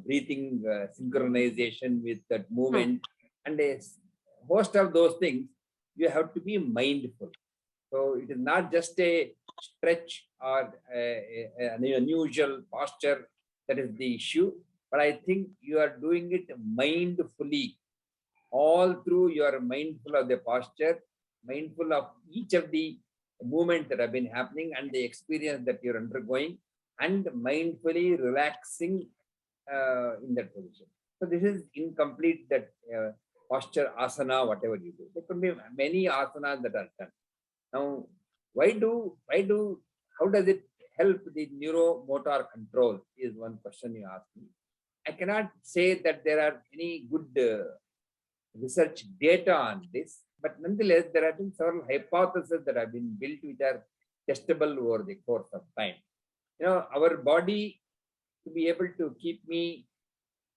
breathing synchronization with that movement, and a host of those things, you have to be mindful. So it is not just a stretch or an unusual posture that is the issue, but I think you are doing it mindfully. All through you are mindful of the posture, mindful of each of the movements that have been happening and the experience that you're undergoing, and mindfully relaxing in that position. So this is incomplete, that posture, asana, whatever you do. There could be many asanas that are done. Now, how does it help the neuromotor control is one question you asked me. I cannot say that there are any good research data on this, but nonetheless, there have been several hypotheses that have been built which are testable over the course of time. Our body, to be able to keep me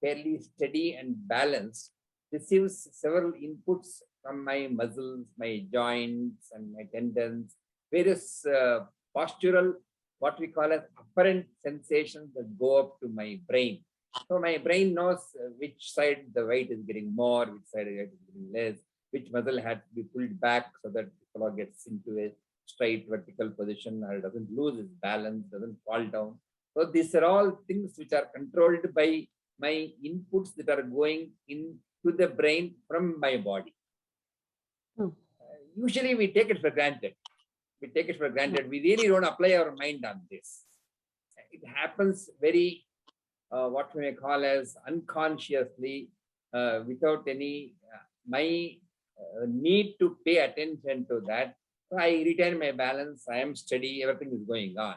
fairly steady and balanced, receives several inputs from my muscles, my joints, and my tendons, various postural, what we call as apparent sensations that go up to my brain. So my brain knows which side the weight is getting more, which side the weight is getting less, which muscle had to be pulled back so that the fellow gets into a straight vertical position or doesn't lose its balance, doesn't fall down. So these are all things which are controlled by my inputs that are going into the brain from my body. Usually we take it for granted. We take it for granted. We really don't apply our mind on this. It happens very, what we may call as unconsciously, without any, my need to pay attention to that. So I retain my balance, I am steady, everything is going on.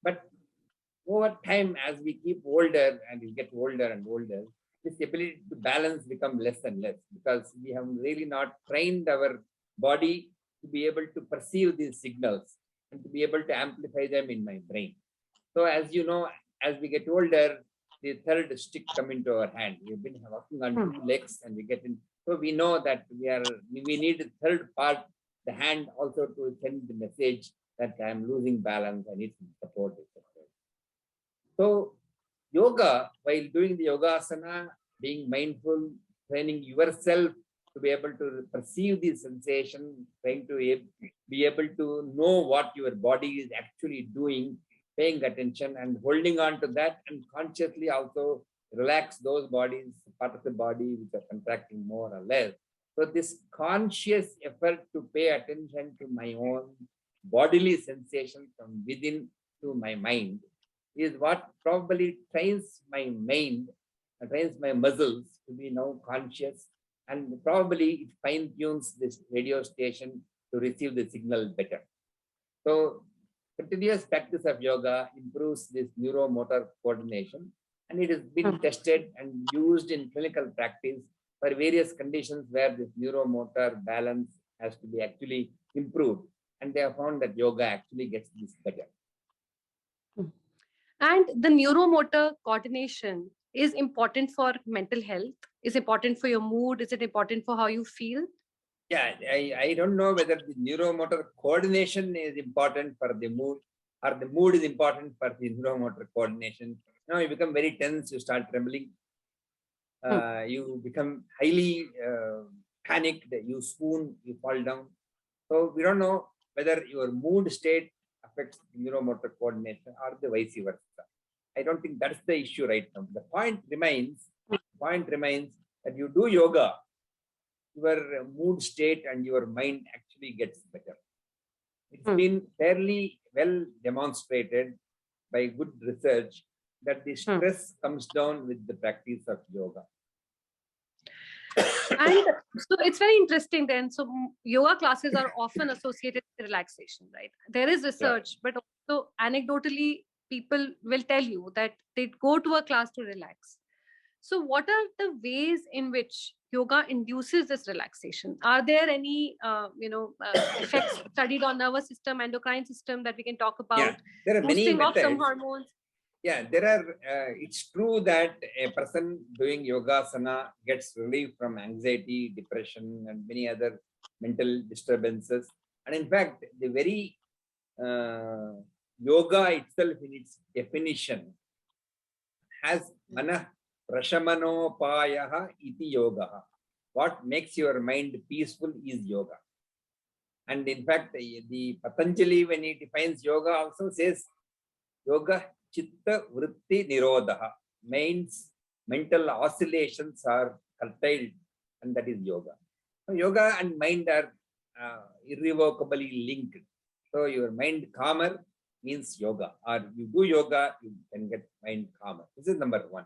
But over time, as we keep older and we get older and older, this ability to balance becomes less and less, because we have really not trained our body to be able to perceive these signals and to be able to amplify them in my brain. So as you know, as we get older, the third stick come into our hand. We've been working on two legs and we get in. So we know that we need the third part, the hand, also to send the message that I am losing balance, I need some support, etc. So yoga, while doing the yogasana, being mindful, training yourself to be able to perceive the sensation, trying to be able to know what your body is actually doing, paying attention and holding on to that, and consciously also relax those bodies, part of the body which are contracting more or less. So this conscious effort to pay attention to my own bodily sensation from within to my mind is what probably trains my mind, trains my muscles to be now conscious, and probably it fine-tunes this radio station to receive the signal better. So continuous practice of yoga improves this neuromotor coordination, and it has been tested and used in clinical practice for various conditions where this neuromotor balance has to be actually improved, and they have found that yoga actually gets this better. And the neuromotor coordination is important for mental health, is important for your mood, is it important for how you feel? Yeah, I don't know whether the neuromotor coordination is important for the mood or the mood is important for the neuromotor coordination. Now you become very tense, you start trembling, you become highly panicked, you swoon, you fall down. So we don't know whether your mood state affects neuromotor coordination or the vice versa. I don't think that's the issue right now. The point remains that you do yoga, your mood state and your mind actually gets better. It's been fairly well demonstrated by good research that the stress comes down with the practice of yoga. And so it's very interesting then. So yoga classes are often associated with relaxation, right? There is research, but also anecdotally, people will tell you that they go to a class to relax. So what are the ways in which yoga induces this relaxation? Are there any, effects studied on nervous system, endocrine system that we can talk about? Yeah, there are many methods. Some hormones. Yeah, there are. It's true that a person doing yogasana gets relief from anxiety, depression, and many other mental disturbances. And in fact, the very yoga itself, in its definition, has mana Prashamanopayaha iti yoga. What makes your mind peaceful is yoga. And in fact, the Patanjali, when he defines yoga, also says yoga chitta vritti nirodha. Means mental oscillations are curtailed, and that is yoga. So yoga and mind are irrevocably linked. So your mind calmer means yoga, or you do yoga, you can get mind calmer. This is number one.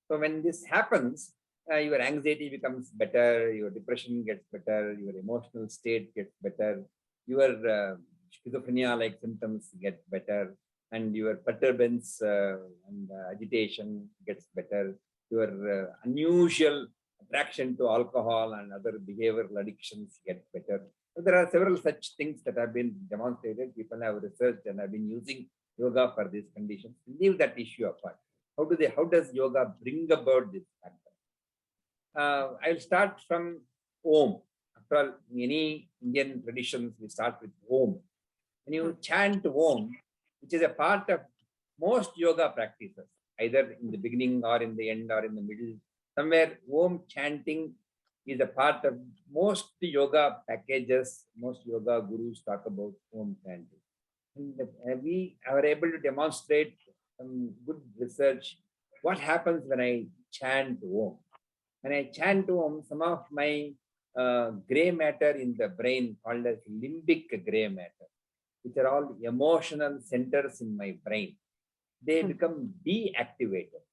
So when this happens, your anxiety becomes better, your depression gets better, your emotional state gets better, your schizophrenia-like symptoms get better, and your perturbance and agitation gets better, your unusual attraction to alcohol and other behavioral addictions get better. So there are several such things that have been demonstrated. People have researched and have been using yoga for these conditions. Leave that issue apart. How does yoga bring about this factor? I'll start from Om. After all, many Indian traditions, we start with Om. When you chant Om, which is a part of most yoga practices, either in the beginning or in the end or in the middle, somewhere Om chanting is a part of most yoga packages. Most yoga gurus talk about Om chanting. And we are able to demonstrate some good research. What happens when I chant Om? When I chant Om, some of my gray matter in the brain, called as limbic gray matter, which are all emotional centers in my brain, they become deactivated.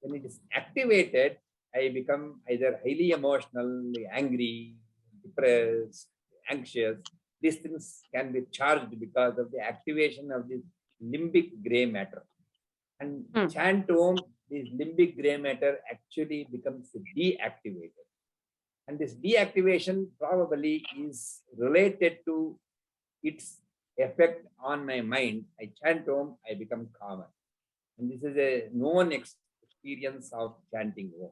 When it is activated, I become either highly emotional, angry, depressed, anxious. These things can be charged because of the activation of this limbic gray matter. And chant Om, this limbic gray matter actually becomes deactivated. And this deactivation probably is related to its effect on my mind. I chant Om, I become calmer. And this is a known experience of chanting Om.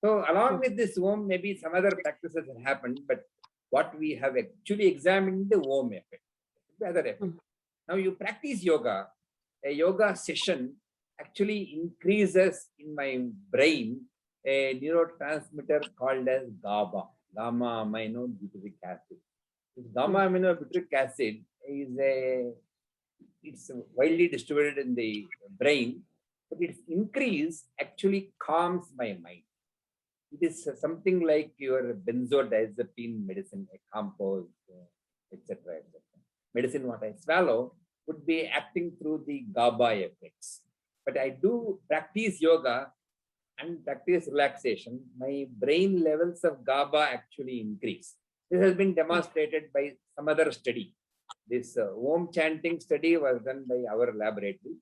So along with this Om, maybe some other practices have happened, but what we have actually examined the Om effect, the other effect. Now you practice yoga, a yoga session actually increases in my brain a neurotransmitter called as GABA, gamma aminobutyric acid. This gamma aminobutyric acid it's widely distributed in the brain, but its increase actually calms my mind. It is something like your benzodiazepine medicine, a compost, etc. Medicine what I swallow would be acting through the GABA effects. But I do practice yoga and practice relaxation, my brain levels of GABA actually increase. This has been demonstrated by some other study. This Om chanting study was done by our laboratory.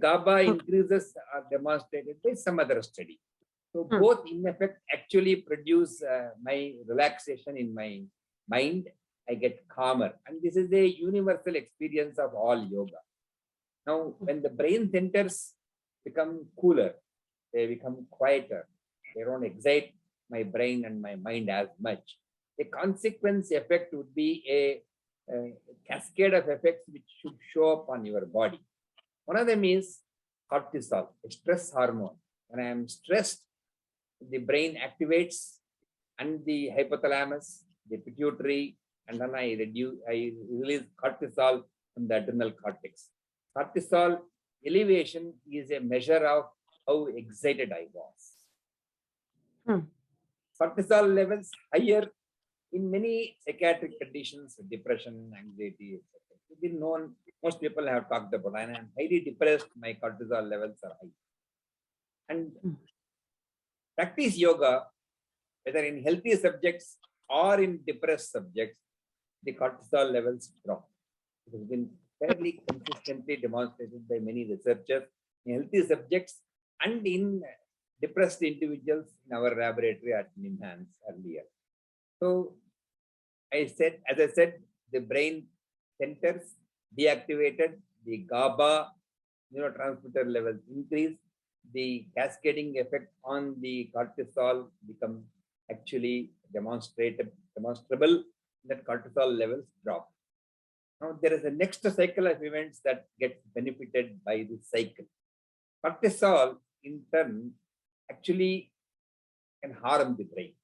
GABA increases are demonstrated by some other study. So both in effect actually produce my relaxation in my mind. I get calmer. And this is a universal experience of all yoga. Now, when the brain centers become cooler, they become quieter. They don't excite my brain and my mind as much. The consequence effect would be a cascade of effects which should show up on your body. One of them is cortisol, a stress hormone. When I am stressed, the brain activates and the hypothalamus, the pituitary, and then I release cortisol from the adrenal cortex. Cortisol elevation is a measure of how excited I was. Cortisol levels higher in many psychiatric conditions, depression, anxiety, etc. It's been known, most people have talked about, and I'm highly depressed, my cortisol levels are high. And practice yoga, whether in healthy subjects or in depressed subjects, the cortisol levels drop. It has been fairly consistently demonstrated by many researchers in healthy subjects and in depressed individuals in our laboratory at NIMHANS earlier. So as I said, the brain centers deactivated, the GABA neurotransmitter levels increase, the cascading effect on the cortisol become actually demonstrable, that cortisol levels drop. Now there is a next cycle of events that gets benefited by this cycle. Cortisol in turn actually can harm the brain.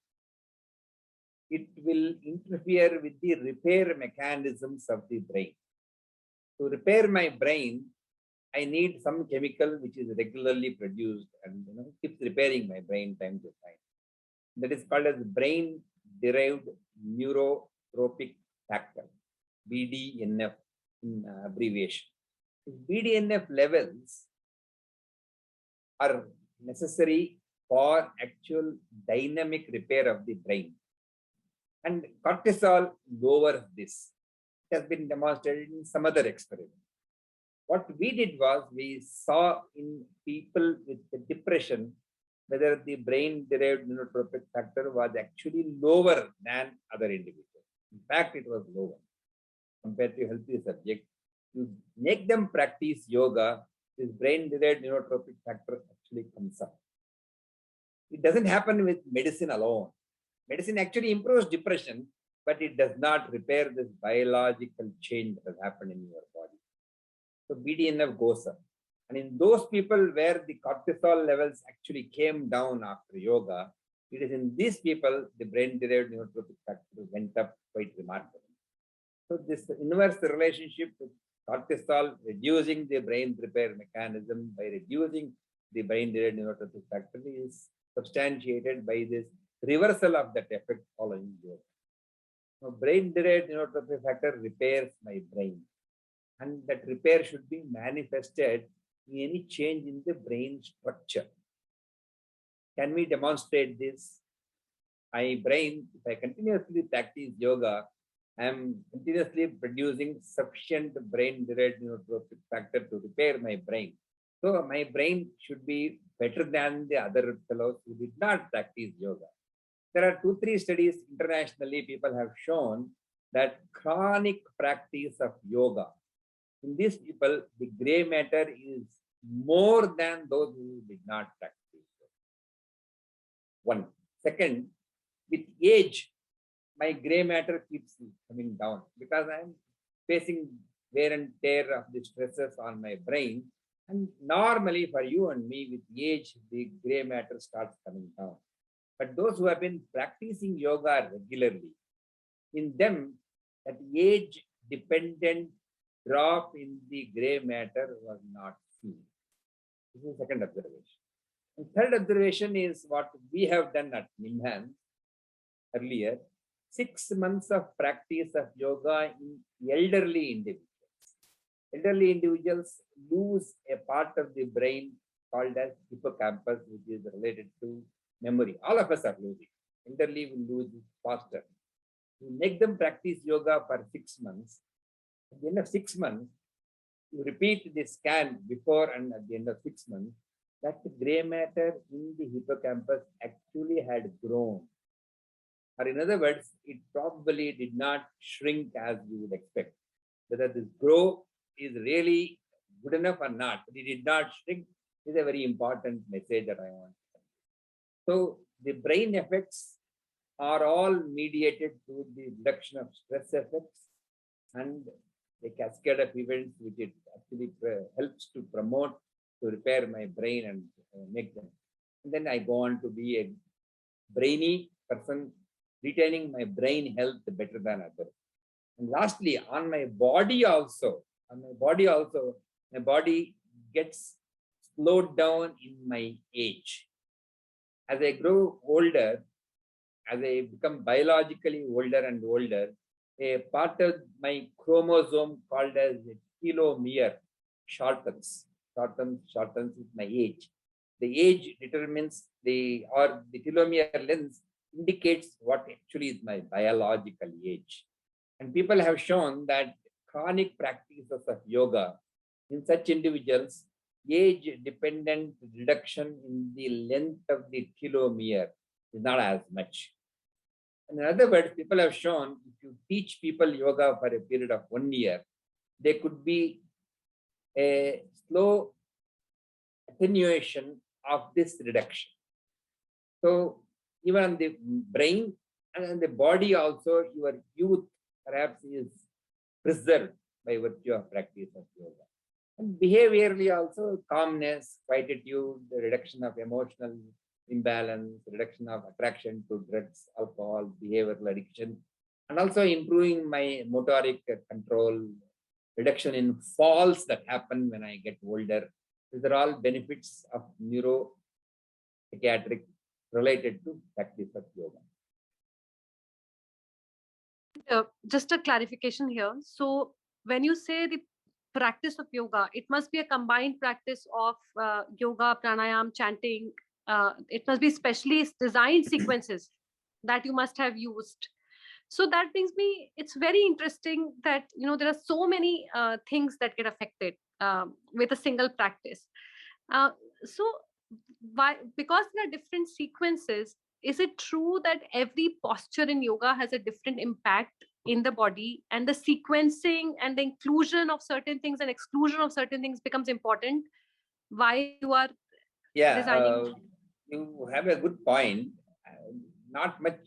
It will interfere with the repair mechanisms of the brain. To repair my brain, I need some chemical which is regularly produced and keeps repairing my brain time to time. That is called as brain-derived neurotrophic factor, BDNF in abbreviation. BDNF levels are necessary for actual dynamic repair of the brain. And cortisol lowers this. It has been demonstrated in some other experiments. What we did was we saw in people with the depression whether the brain-derived neurotrophic factor was actually lower than other individuals. In fact, it was lower compared to healthy subjects. You make them practice yoga, this brain-derived neurotrophic factor actually comes up. It doesn't happen with medicine alone. Medicine actually improves depression, but it does not repair this biological change that has happened in your body. So BDNF goes up. And in those people where the cortisol levels actually came down after yoga, it is in these people the brain-derived neurotrophic factor went up quite remarkably. So this inverse relationship with cortisol reducing the brain repair mechanism by reducing the brain-derived neurotrophic factor is substantiated by this reversal of that effect following yoga. Now, brain-derived neurotrophic factor repairs my brain, and that repair should be manifested in any change in the brain structure. Can we demonstrate this? My brain, if I continuously practice yoga, I am continuously producing sufficient brain-derived neurotrophic factor to repair my brain. So my brain should be better than the other fellows who did not practice yoga. There are 2-3 studies internationally, people have shown that chronic practice of yoga, in these people, the gray matter is more than those who did not practice yoga. One. Second, with age, my gray matter keeps coming down because I'm facing wear and tear of the stresses on my brain. And normally for you and me, with age, the gray matter starts coming down. But those who have been practicing yoga regularly, in them, that age-dependent drop in the gray matter was not seen. This is the second observation. And third observation is what we have done at Nimhan earlier. 6 months of practice of yoga in elderly individuals. Elderly individuals lose a part of the brain called as hippocampus, which is related to memory. All of us are losing. Elderly will lose it faster. You make them practice yoga for 6 months. At the end of 6 months, you repeat the scan before and at the end of 6 months, that gray matter in the hippocampus actually had grown. Or in other words, it probably did not shrink as you would expect. Whether this growth is really good enough or not, but it did not shrink is a very important message that I want. So the brain effects are all mediated through the reduction of stress effects and a cascade of events which it actually helps to promote to repair my brain and make them. And then I go on to be a brainy person, retaining my brain health better than others. And lastly, on my body also, my body gets slowed down in my age. As I grow older, as I become biologically older and older, a part of my chromosome called as a telomere shortens with my age. The age determines the telomere length indicates what actually is my biological age. And people have shown that chronic practices of yoga in such individuals, age-dependent reduction in the length of the telomere is not as much. In other words, people have shown if you teach people yoga for a period of 1 year, there could be a slow attenuation of this reduction. So even on the brain and on the body also, your youth perhaps is preserved by virtue of practice of yoga. And behaviorally also, calmness, quietude, the reduction of emotional imbalance, reduction of attraction to drugs, alcohol, behavioral addiction, and also improving my motoric control, reduction in falls that happen when I get older. These are all benefits of neuropsychiatric related to practice of yoga. Just a clarification here. So when you say the practice of yoga, it must be a combined practice of yoga, pranayam, chanting. It must be specially designed sequences that you must have used. So that brings me, it's very interesting that, there are so many things that get affected with a single practice. So why, because there are different sequences, is it true that every posture in yoga has a different impact in the body, and the sequencing and the inclusion of certain things and exclusion of certain things becomes important while you are designing? You have a good point. Not much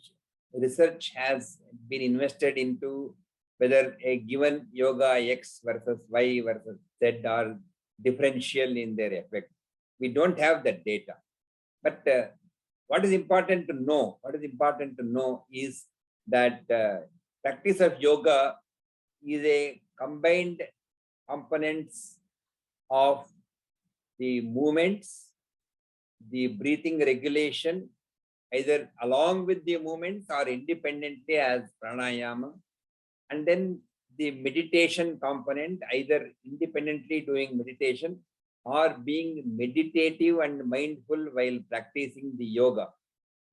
research has been invested into whether a given yoga X versus Y versus Z are differential in their effect. We don't have that data. But what is important to know? Is that practice of yoga is a combined components of the movements, the breathing regulation, either along with the movements or independently as pranayama, and then the meditation component, either independently doing meditation or being meditative and mindful while practicing the yoga.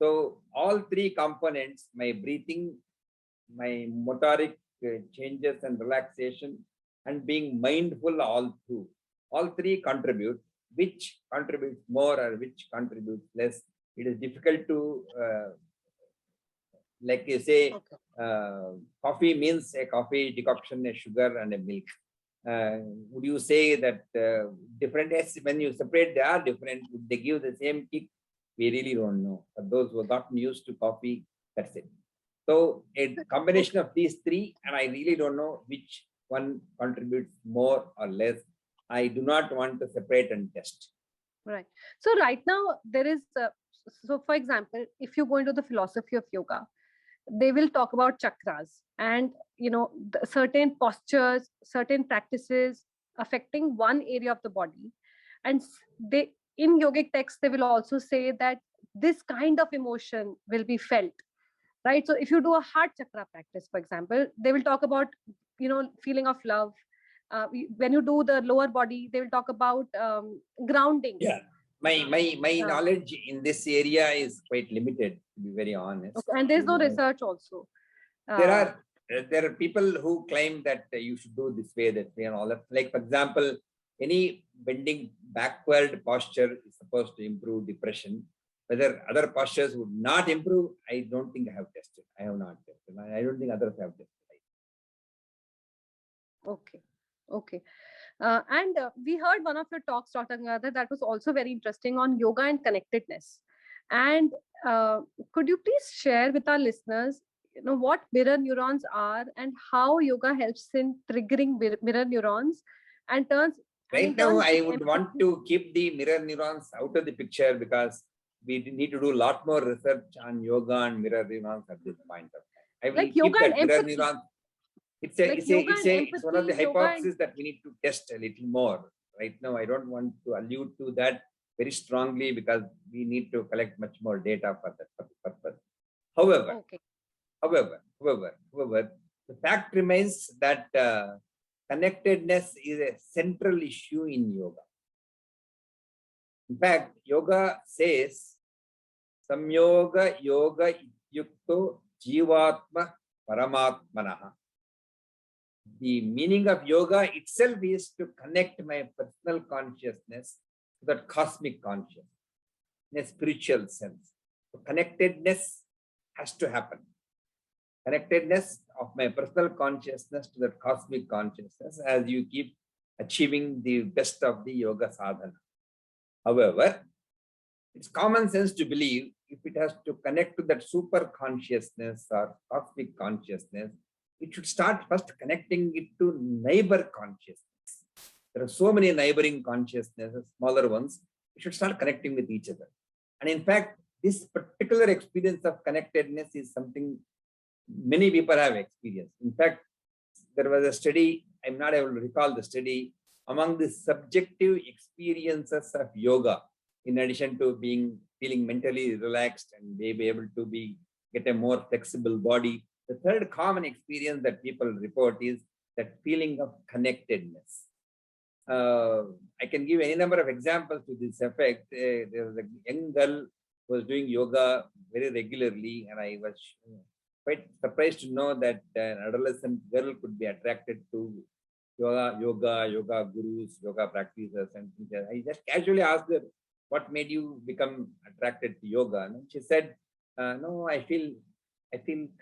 So all three components, my breathing, my motoric changes and relaxation, and being mindful, all three contribute. Which contributes more or which contributes less, it is difficult to, like you say, coffee means a coffee decoction, a sugar and a milk. Would you say that different, when you separate, they are different, would they give the same kick? We really don't know. For those who have gotten used to coffee, that's it. So a combination of these three, and I really don't know which one contributes more or less. I do not want to separate and test. Right. So right now there is, so for example, if you go into the philosophy of yoga, they will talk about chakras and, certain postures, certain practices affecting one area of the body. And they, in yogic texts, they will also say that this kind of emotion will be felt, right? So if you do a heart chakra practice, for example, they will talk about, feeling of love. When you do the lower body, they will talk about grounding. Yeah, my knowledge in this area is quite limited, to be very honest. Okay. And there's no research also. There are people who claim that you should do this way, that way, and all that. Like, for example, any bending backward posture is supposed to improve depression. Whether other postures would not improve, I don't think I have tested. I have not tested. I don't think others have tested. Okay. And we heard one of your talks, Dr. Gangadhar, that was also very interesting on yoga and connectedness. And could you please share with our listeners, what mirror neurons are and how yoga helps in triggering mirror neurons and turns. Right now, I would want to keep the mirror neurons out of the picture because we need to do a lot more research on yoga and mirror neurons at this point of time. I will like keep yoga that and mirror empathy. neuron. It's one of the hypotheses that we need to test a little more. Right now, I don't want to allude to that very strongly because we need to collect much more data for that purpose. However, the fact remains that connectedness is a central issue in yoga. In fact, yoga says, Samyoga yoga yukto jivatma paramatmanaha. The meaning of yoga itself is to connect my personal consciousness to that cosmic consciousness in a spiritual sense. So connectedness has to happen. Connectedness of my personal consciousness to that cosmic consciousness as you keep achieving the best of the yoga sadhana. However, it's common sense to believe if it has to connect to that super consciousness or cosmic consciousness, it should start first connecting it to neighbor consciousness. There are so many neighboring consciousnesses, smaller ones. We should start connecting with each other. And in fact, this particular experience of connectedness is something many people have experienced. In fact, there was a study, I'm not able to recall the study, among the subjective experiences of yoga, in addition to feeling mentally relaxed and be able to get a more flexible body. The third common experience that people report is that feeling of connectedness. I can give any number of examples to this effect. There was a young girl who was doing yoga very regularly, and I was quite surprised to know that an adolescent girl could be attracted to yoga gurus, yoga practices, and things. I just casually asked her, "What made you become attracted to yoga?" And she said, "No, I feel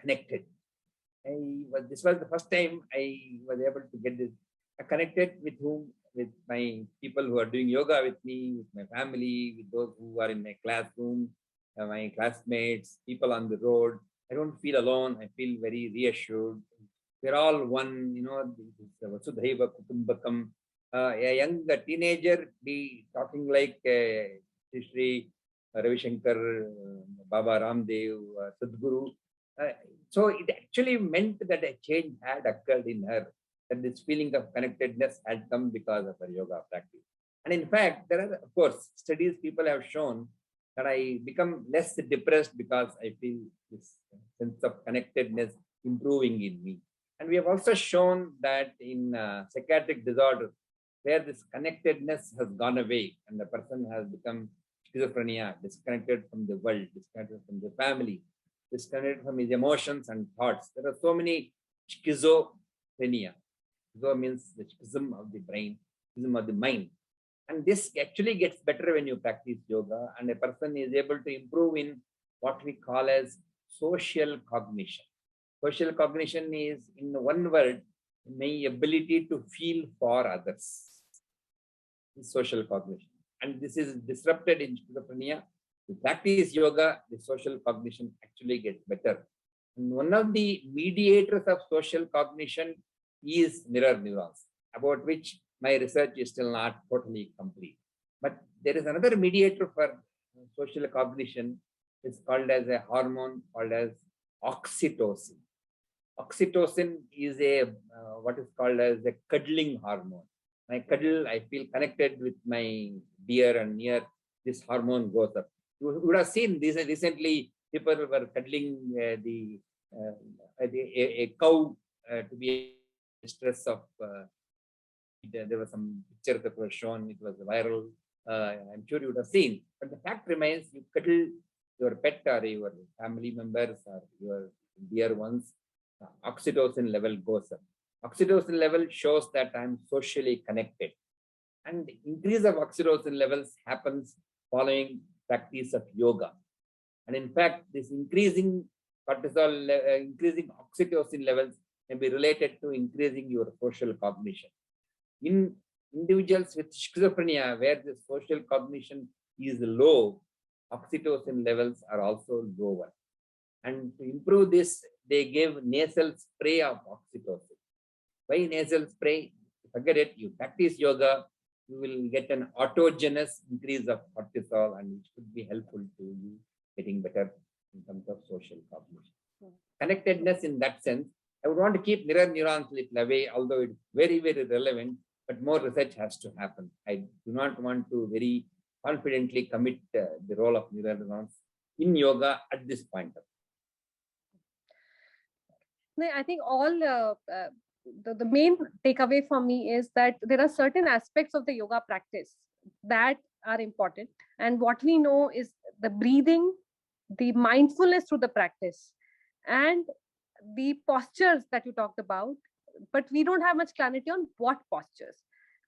connected. This was the first time I was able to get this connected with whom? With my people who are doing yoga with me, with my family, with those who are in my classroom, my classmates, people on the road. I don't feel alone. I feel very reassured. We're all one, Vasudhaiva Kutumbakam. A young teenager be talking like Sri Ravi Shankar, Baba Ramdev, Sadhguru. So it actually meant that a change had occurred in her, that this feeling of connectedness had come because of her yoga practice. And in fact, there are, of course, studies people have shown that I become less depressed because I feel this sense of connectedness improving in me. And we have also shown that in psychiatric disorders, where this connectedness has gone away and the person has become schizophrenia, disconnected from the world, disconnected from the family, disconnected from his emotions and thoughts. There are so many schizophrenia. Schizo means the schism of the brain, schism of the mind. And this actually gets better when you practice yoga, and a person is able to improve in what we call as social cognition. Social cognition is, in one word, my ability to feel for others. This social cognition. And this is disrupted in schizophrenia. To practice yoga, the social cognition actually gets better. And one of the mediators of social cognition is mirror neurons, about which my research is still not totally complete. But there is another mediator for social cognition. It's called as a hormone called as oxytocin. Oxytocin is what is called as a cuddling hormone. When I cuddle, I feel connected with my dear and near. This hormone goes up. You would have seen this recently. People were cuddling a cow to be stress of. There was some picture that was shown. It was viral. I'm sure you would have seen. But the fact remains: you cuddle your pet or your family members or your dear ones, oxytocin level goes up. Oxytocin level shows that I'm socially connected. And increase of oxytocin levels happens following practice of yoga. And in fact, this increasing cortisol, increasing oxytocin levels can be related to increasing your social cognition. In individuals with schizophrenia, where the social cognition is low, oxytocin levels are also lower. And to improve this, they gave nasal spray of oxytocin. Why nasal spray? Forget it. You practice yoga, you will get an autogenous increase of cortisol, and it should be helpful to you getting better in terms of social cognition. Connectedness in that sense, I would want to keep mirror neurons a little away, although it's very, very relevant, but more research has to happen. I do not want to very confidently commit the role of mirror neurons in yoga at this point. I think all the main takeaway for me is that there are certain aspects of the yoga practice that are important. And what we know is the breathing, the mindfulness through the practice, and the postures that you talked about. But we don't have much clarity on what postures.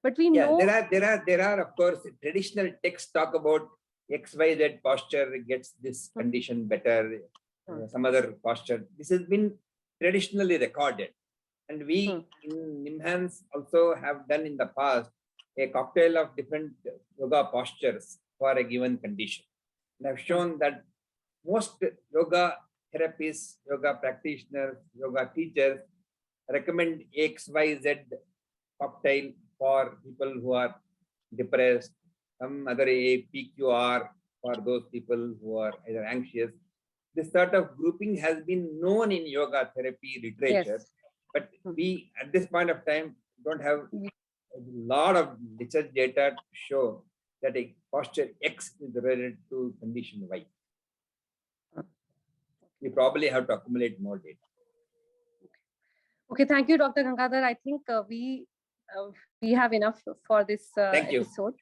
But we know there are of course traditional texts talk about XYZ posture gets this condition better, some other posture. This has been traditionally recorded. And we in NIMHANS also have done in the past a cocktail of different yoga postures for a given condition. And I've shown that most yoga therapists, yoga practitioners, yoga teachers recommend XYZ cocktail for people who are depressed, some other PQR, for those people who are either anxious. This sort of grouping has been known in yoga therapy literature, Yes. but we at this point of time don't have Mm. a lot of research data to show that a posture X is related to condition Y. We probably have to accumulate more data. Okay, thank you, Dr. Gangadhar. I think we have enough for this Thank you. episode.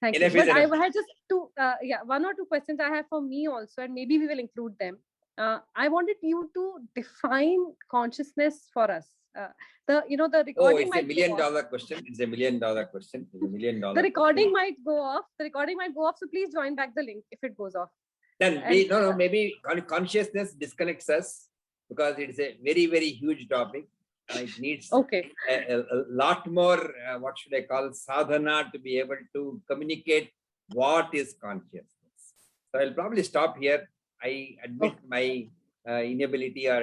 Thank Enough you. is But I enough. had just one or two questions I have for me also, and maybe we will include them. I wanted you to define consciousness for us. The Oh, recording it's a might $1 go off. million question. It's a $1 million question. It's a $1 million The recording question. might go off. The recording might go off. So please join back the link if it goes off. Then And, maybe consciousness disconnects us because it's a very, very huge topic. It needs Okay. a lot more, what should I call, sadhana to be able to communicate what is consciousness. So I'll probably stop here. I admit my inability or